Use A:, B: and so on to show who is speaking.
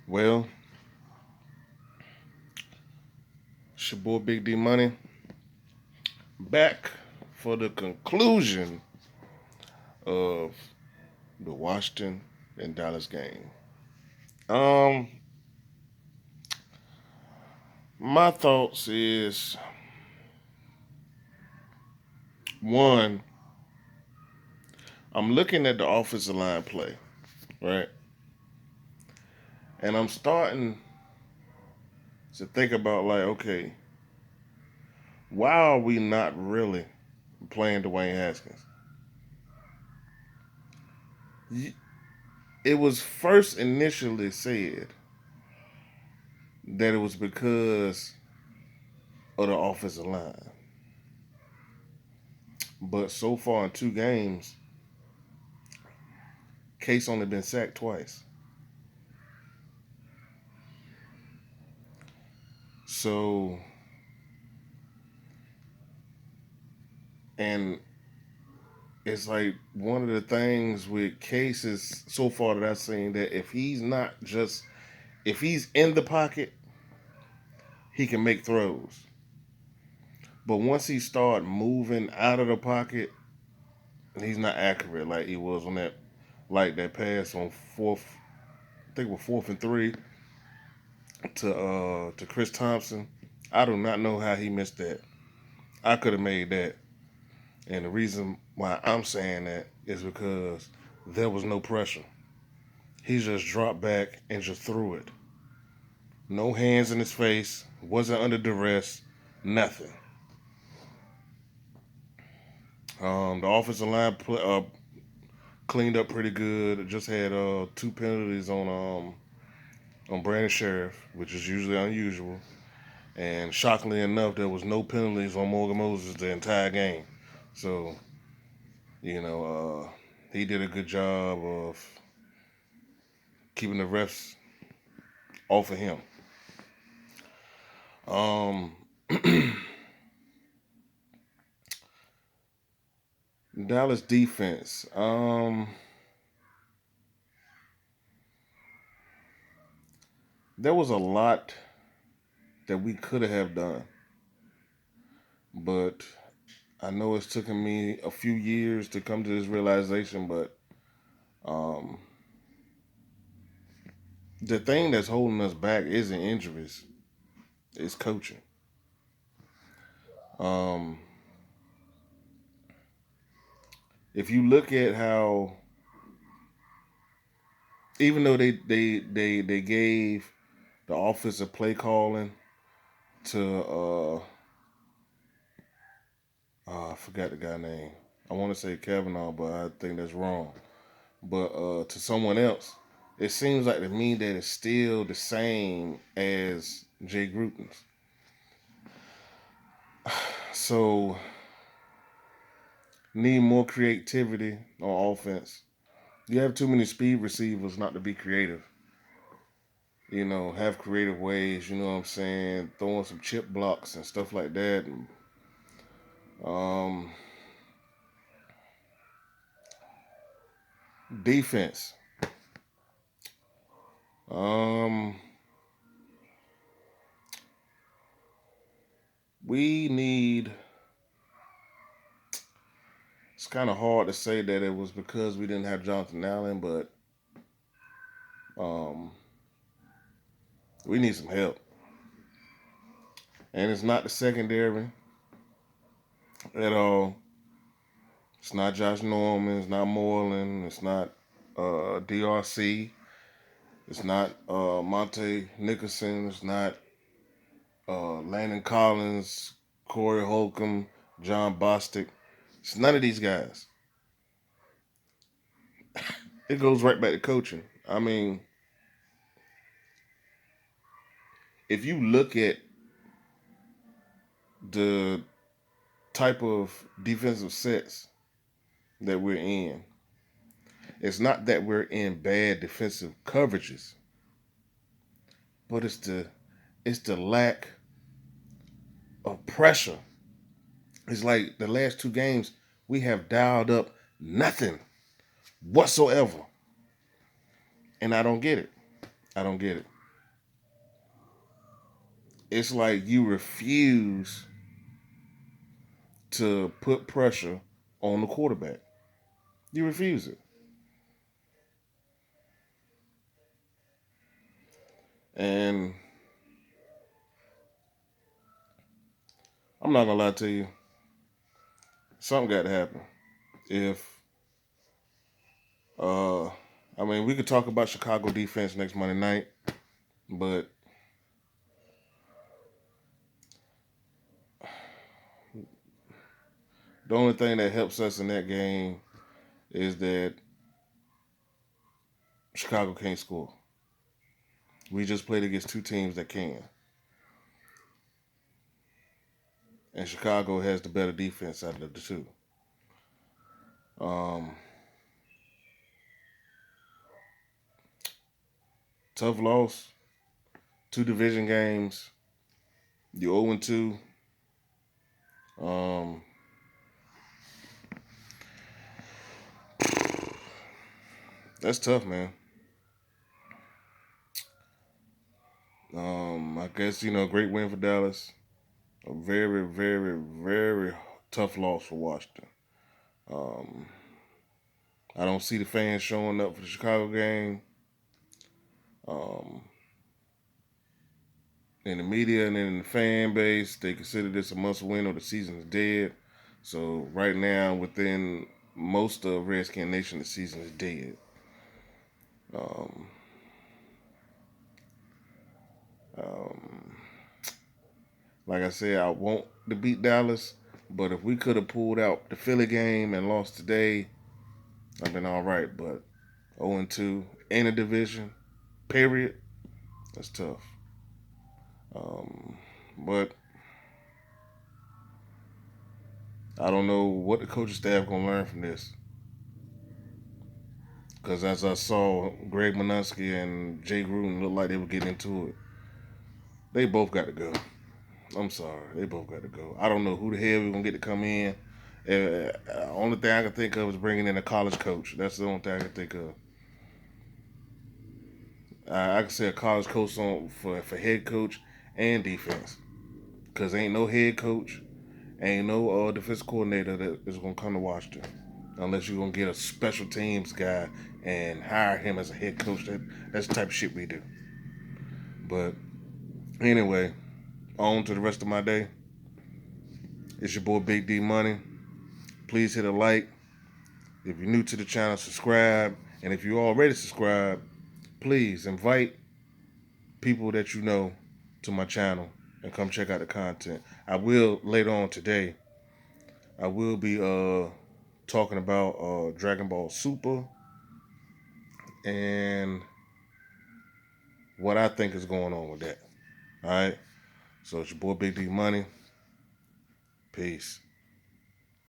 A: Well, it's your boy Big D Money back for the conclusion of the Washington and Dallas game. Um, my thoughts is one, I'm looking at the offensive line play, right? And I'm starting to think about like, okay, why are we not really playing Dwayne Haskins? It was first initially said that it was because of the offensive line. But so far in two games, Case only been sacked twice. So, and it's like one of the things with Case is so far that I've seen that if he's in the pocket, he can make throws. But once he start moving out of the pocket, he's not accurate like he was on that pass on fourth, I think it was 4th and 3 to Chris Thompson. I do not know how he missed that. I could have made that. And the reason why I'm saying that is because there was no pressure. He just dropped back and just threw it. No hands in his face, wasn't under duress, nothing. The offensive line cleaned up pretty good. It just had two penalties on Brandon Sheriff, which is usually unusual. And shockingly enough, there was no penalties on Morgan Moses the entire game. So, you know, he did a good job of keeping the refs off of him. Um, Dallas defense. There was a lot that we could have done, but I know it's taken me a few years to come to this realization. But um, the thing that's holding us back isn't injuries; it's coaching. Um, if you look at how, even though they gave the offensive play calling to I forgot the guy name. I want to say Kavanaugh, but I think that's wrong. But to someone else, it seems like to me that it's still the same as Jay Gruden's. So need more creativity on offense. You have too many speed receivers not to be creative. You know, have creative ways. You know what I'm saying? Throwing some chip blocks and stuff like that. And, um, defense. Um, we need. It's kind of hard to say that it was because we didn't have Jonathan Allen, but um, we need some help. And it's not the secondary at all. It's not Josh Norman. It's not Moreland. It's not DRC. It's not Monte Nicholson. It's not Landon Collins, Corey Holcomb, John Bostic. It's none of these guys. It goes right back to coaching. I mean, if you look at the type of defensive sets that we're in, it's not that we're in bad defensive coverages, but it's the lack of pressure. It's like the last two games we have dialed up nothing whatsoever, and I don't get it. I don't get it. it's like you refuse to put pressure on the quarterback. You refuse it. And I'm not gonna lie to you, something got to happen. If uh I mean we could talk about Chicago defense next Monday night, but the only thing that helps us in that game is that Chicago can't score. We just played against two teams that can. And Chicago has the better defense out of the two. Um, Tough loss, two division games. You 0-2. Um, that's tough, man. I guess great win for Dallas. A very, very, very tough loss for Washington. Um, I don't see the fans showing up for the Chicago game. Um, in the media and in the fan base, they consider this a must win or the season is dead. So right now, within most of Redskin Nation, the season is dead. Um, um, like I said, I want to beat Dallas, but if we could have pulled out the Philly game and lost today, I've been all right. But 0-2 in a division, period, that's tough. But I don't know what the coaching staff gonna learn from this. Because as I saw, Greg Minuski and Jay Gruden looked like they were getting into it. They both got to go. I'm sorry. They both got to go. I don't know who the hell we're going to get to come in. Only thing I can think of is bringing in a college coach. That's the only thing I can think of. I can say a college coach for head coach and defense. Because ain't no head coach, ain't no defense coordinator that is going to come to Washington. Unless you're going to get a special teams guy and hire him as a head coach. That's the type of shit we do. But anyway, on to the rest of my day. It's your boy Big D Money. Please hit a like. If you're new to the channel, subscribe. And if you already subscribed, please invite people that you know to my channel and come check out the content. I will later on today. I will be talking about Dragon Ball Super and what I think is going on with that. All right. So it's your boy Big D Money. Peace.